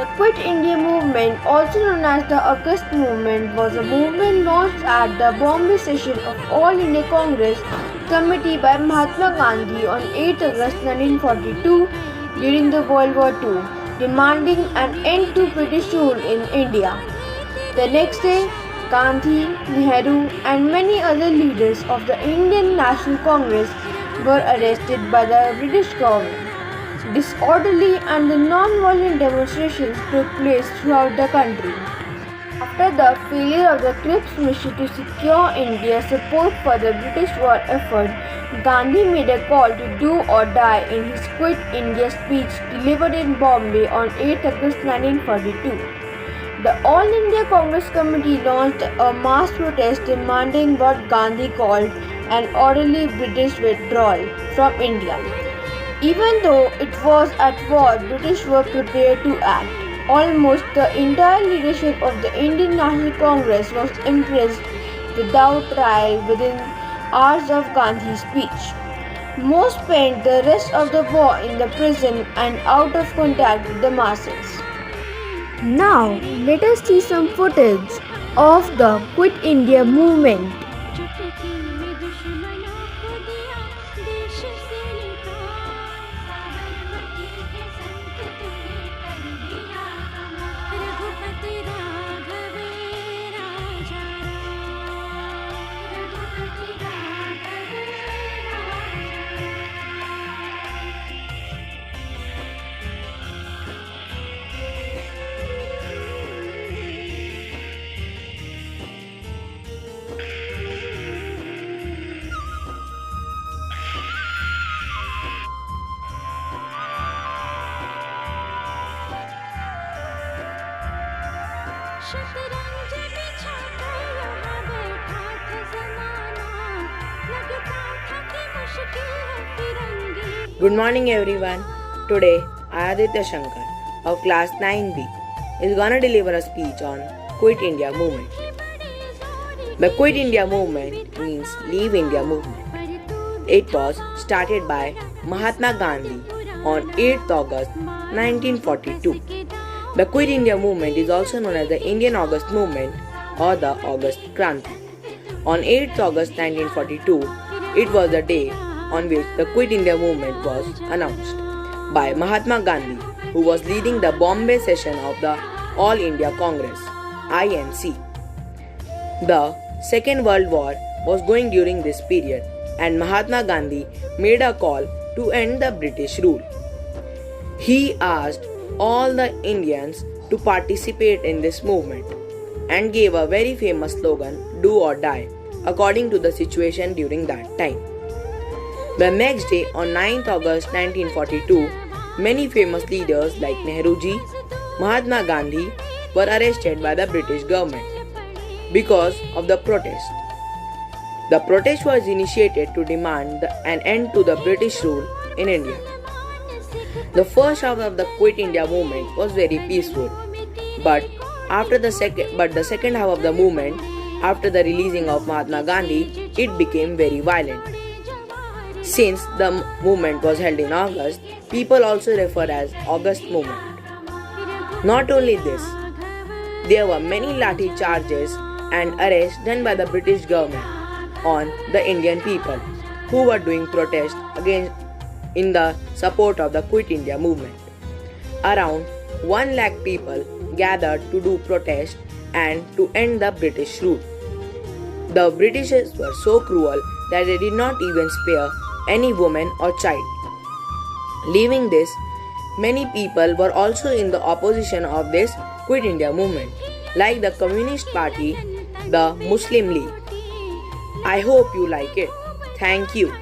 The Quit India movement, also known as the August movement, was a movement launched at the Bombay session of All India Congress Committee by Mahatma Gandhi on 8 August 1942 during the World War II, demanding an end to British rule in India. The next day, Gandhi, Nehru, and many other leaders of the Indian National Congress were arrested by the British government. Disorderly and non-violent demonstrations took place throughout the country. After the failure of the Cripps mission to secure India's support for the British war effort, Gandhi made a call to do or die in his Quit India speech delivered in Bombay on 8 August 1942. The All India Congress Committee launched a mass protest demanding what Gandhi called an orderly British withdrawal from India. Even though it was at war, British were prepared to act. Almost the entire leadership of the Indian National Congress was imprisoned without trial within hours of Gandhi's speech. Most spent the rest of the war in the prison and out of contact with the masses. Now, let us see some footage of the Quit India movement. शतरंज बिछा कर यहाँ बैठा था ज़माना, लगता था कि मुश्किल है फिरंगी. Good morning everyone. Today, Aditya Shankar of class 9B is gonna deliver a speech on Quit India movement. The Quit India movement means Leave India movement. It was started by Mahatma Gandhi on 8th August 1942. The Quit India movement is also known as the Indian August movement or the August Kranti. On 8th August 1942, it was the day on which the Quit India movement was announced by Mahatma Gandhi, who was leading the Bombay session of the All India Congress (INC). The Second World War was going during this period, and Mahatma Gandhi made a call to end the British rule. He asked all the Indians to participate in this movement and gave a very famous slogan, "Do or die," according to the situation during that time. The next day, on 9th August 1942, many famous leaders like Nehruji, Mahatma Gandhi were arrested by the British government because of the protest. The protest was initiated to demand an end to the British rule in India. The first half of the Quit India movement was very peaceful, but the second half of the movement, after the releasing of Mahatma Gandhi, it became very violent. Since the movement was held in August, people also refer as August movement. Not only this, there were many lathi charges and arrests done by the British government on the Indian people who were doing protest against in the support of the Quit India movement. Around 1 lakh people gathered to do protest and to end the British rule. The Britishers were so cruel that they did not even spare any woman or child. Leaving this, many people were also in the opposition of this Quit India movement, like the Communist Party, the Muslim League. I hope you like it. Thank you.